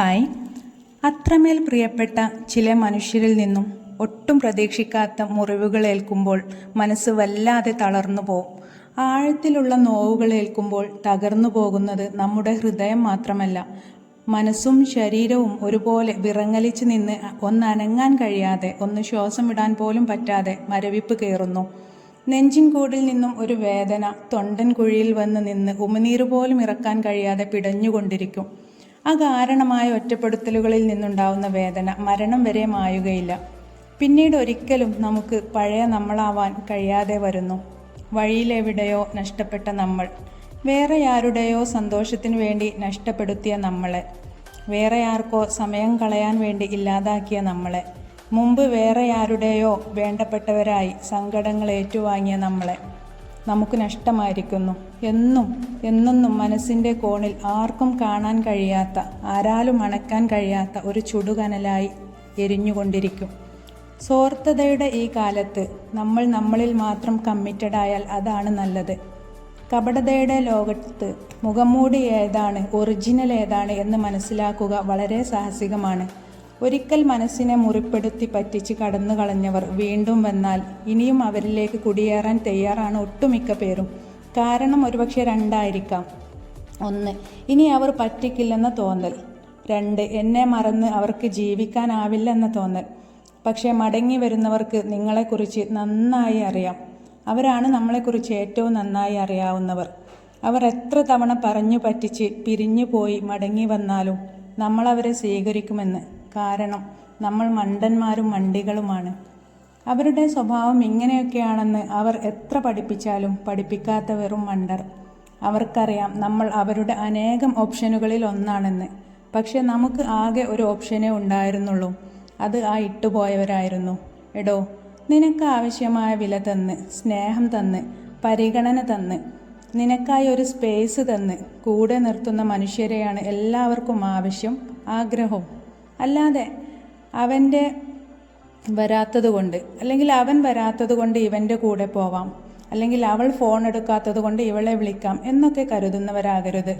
Hi. അത്രമേൽ പ്രിയപ്പെട്ട ചില മനുഷ്യരിൽ നിന്നും ഒട്ടും പ്രതീക്ഷിക്കാത്ത മുറിവുകൾ ഏൽക്കുമ്പോൾ മനസ്സ് വല്ലാതെ തളർന്നു പോവും. ആഴത്തിലുള്ള നോവുകൾ ഏൽക്കുമ്പോൾ തകർന്നു പോകുന്നത് നമ്മുടെ ഹൃദയം മാത്രമല്ല, മനസ്സും ശരീരവും ഒരുപോലെ വിറങ്ങലിച്ച് നിന്ന് ഒന്നനങ്ങാൻ കഴിയാതെ, ഒന്ന് ശ്വാസം വിടാൻ പോലും പറ്റാതെ മരവിപ്പ് കയറുന്നു. നെഞ്ചിൻകൂടിൽ നിന്നും ഒരു വേദന തൊണ്ടൻ കുഴിയിൽ വന്ന് നിന്ന് ഉമിനീര് പോലും ഇറക്കാൻ കഴിയാതെ പിടഞ്ഞുകൊണ്ടിരിക്കും. അകാരണമായ ഒറ്റപ്പെടുത്തലുകളിൽ നിന്നുണ്ടാവുന്ന വേദന മരണം വരെ മായുകയില്ല. പിന്നീട് ഒരിക്കലും നമുക്ക് പഴയ നമ്മളാവാൻ കഴിയാതെ വരുന്നു. വഴിയിലെവിടെയോ നഷ്ടപ്പെട്ട നമ്മൾ, വേറെ ആരുടെയോ സന്തോഷത്തിനു വേണ്ടി നഷ്ടപ്പെടുത്തിയ നമ്മളെ, വേറെ ആർക്കോ സമയം കളയാൻ വേണ്ടി ഇല്ലാതാക്കിയ നമ്മളെ, മുമ്പ് വേറെ ആരുടെയോ വേണ്ടപ്പെട്ടവരായി സങ്കടങ്ങൾ ഏറ്റുവാങ്ങിയ നമ്മളെ നമുക്ക് നഷ്ടമായിരിക്കുന്നു. എന്നും മനസ്സിൻ്റെ കോണിൽ ആർക്കും കാണാൻ കഴിയാത്ത, ആരാലും അണക്കാൻ കഴിയാത്ത ഒരു ചുടുകനലായി എരിഞ്ഞുകൊണ്ടിരിക്കും. സ്വാർത്ഥതയുടെ ഈ കാലത്ത് നമ്മൾ നമ്മളിൽ മാത്രം കമ്മിറ്റഡായാൽ അതാണ് നല്ലത്. കപടതയുടെ ലോകത്ത് മുഖംമൂടി ഏതാണ്, ഒറിജിനൽ ഏതാണ് എന്ന് മനസ്സിലാക്കുക വളരെ സാഹസികമാണ്. ഒരിക്കൽ മനസ്സിനെ മുറിപ്പെടുത്തി പറ്റിച്ച് കടന്നു കളഞ്ഞവർ വീണ്ടും വന്നാൽ ഇനിയും അവരിലേക്ക് കുടിയേറാൻ തയ്യാറാണ് ഒട്ടുമിക്ക പേരും. കാരണം ഒരുപക്ഷെ രണ്ടായിരിക്കാം. 1, ഇനി അവർ പറ്റിക്കില്ലെന്ന തോന്നൽ. 2, എന്നെ മറന്ന് അവർക്ക് ജീവിക്കാനാവില്ലെന്ന തോന്നൽ. പക്ഷേ മടങ്ങി വരുന്നവർക്ക് നിങ്ങളെക്കുറിച്ച് നന്നായി അറിയാം. അവരാണ് നമ്മളെക്കുറിച്ച് ഏറ്റവും നന്നായി അറിയാവുന്നവർ. അവർ എത്ര തവണ പറഞ്ഞു പറ്റിച്ച് പിരിഞ്ഞു പോയി മടങ്ങി വന്നാലും നമ്മളവരെ സ്വീകരിക്കുമെന്ന്. കാരണം നമ്മൾ മണ്ടന്മാരും മണ്ടികളുമാണ്. അവരുടെ സ്വഭാവം ഇങ്ങനെയൊക്കെയാണെന്ന് അവർ എത്ര പഠിപ്പിച്ചാലും പഠിപ്പിക്കാത്ത വെറും മണ്ടർ. അവർക്കറിയാം നമ്മൾ അവരുടെ അനേകം ഓപ്ഷനുകളിൽ ഒന്നാണെന്ന്. പക്ഷെ നമുക്ക് ആകെ ഒരു ഓപ്ഷനേ ഉണ്ടായിരുന്നുള്ളൂ. അത് ആ ഇട്ടുപോയവരായിരുന്നു. എടോ, നിനക്ക് ആവശ്യമായ വില തന്ന്, സ്നേഹം തന്ന്, പരിഗണന തന്ന്, നിനക്കായി ഒരു സ്പേസ് തന്ന് കൂടെ നിർത്തുന്ന മനുഷ്യരെയാണ് എല്ലാവർക്കും ആവശ്യം, ആഗ്രഹവും. അല്ലാതെ അവൻ്റെ വരാത്തത് കൊണ്ട്, അല്ലെങ്കിൽ അവൻ വരാത്തത് കൊണ്ട് ഇവൻ്റെ കൂടെ പോവാം, അല്ലെങ്കിൽ അവൾ ഫോൺ എടുക്കാത്തത് കൊണ്ട് ഇവളെ വിളിക്കാം എന്നൊക്കെ കരുതുന്നവരാകരുത്.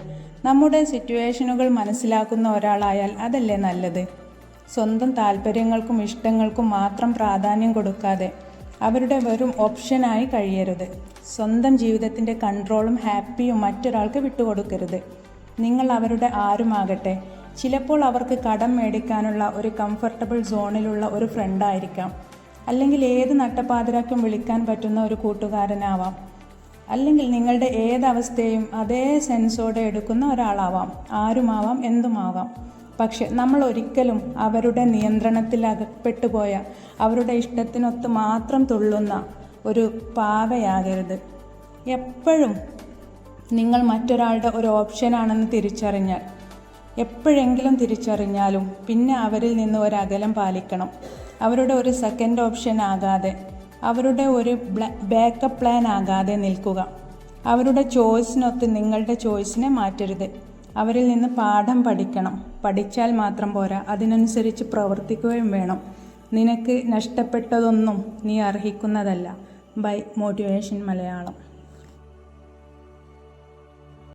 നമ്മുടെ സിറ്റുവേഷനുകൾ മനസ്സിലാക്കുന്ന ഒരാളായാൽ അതല്ലേ നല്ലത്. സ്വന്തം താല്പര്യങ്ങൾക്കും ഇഷ്ടങ്ങൾക്കും മാത്രം പ്രാധാന്യം കൊടുക്കാതെ അവരുടെ വെറും ഓപ്ഷനായി കഴിയരുത്. സ്വന്തം ജീവിതത്തിൻ്റെ കൺട്രോളും ഹാപ്പിയും മറ്റൊരാൾക്ക് വിട്ടുകൊടുക്കരുത്. നിങ്ങൾ അവരുടെ ആരുമാകട്ടെ, ചിലപ്പോൾ അവർക്ക് കടം മേടിക്കാനുള്ള ഒരു കംഫർട്ടബിൾ സോണിലുള്ള ഒരു ഫ്രണ്ടായിരിക്കാം, അല്ലെങ്കിൽ ഏത് നട്ടപ്പാതിരാക്കും വിളിക്കാൻ പറ്റുന്ന ഒരു കൂട്ടുകാരനാവാം, അല്ലെങ്കിൽ നിങ്ങളുടെ ഏതവസ്ഥയും അതേ സെൻസോടെ എടുക്കുന്ന ഒരാളാവാം, ആരുമാവാം, എന്തുമാവാം. പക്ഷെ നമ്മൾ ഒരിക്കലും അവരുടെ നിയന്ത്രണത്തിൽ അകപ്പെട്ടുപോയ, അവരുടെ ഇഷ്ടത്തിനൊത്ത് മാത്രം തുള്ളുന്ന ഒരു പാവയാകരുത്. എപ്പോഴും നിങ്ങൾ മറ്റൊരാളുടെ ഒരു ഓപ്ഷനാണെന്ന് തിരിച്ചറിഞ്ഞാൽ, എപ്പോഴെങ്കിലും തിരിച്ചറിഞ്ഞാലും പിന്നെ അവരിൽ നിന്ന് ഒരകലം പാലിക്കണം. അവരുടെ ഒരു സെക്കൻഡ് ഓപ്ഷൻ ആകാതെ, അവരുടെ ഒരു ബാക്കപ്പ് പ്ലാൻ ആകാതെ നിൽക്കുക. അവരുടെ ചോയ്സിനൊത്ത് നിങ്ങളുടെ ചോയ്സിനെ മാറ്റരുത്. അവരിൽ നിന്ന് പാഠം പഠിക്കണം. പഠിച്ചാൽ മാത്രം പോരാ, അതിനനുസരിച്ച് പ്രവർത്തിക്കുകയും വേണം. നിനക്ക് നഷ്ടപ്പെട്ടതൊന്നും നീ അർഹിക്കുന്നതല്ല. By motivation Malayalam.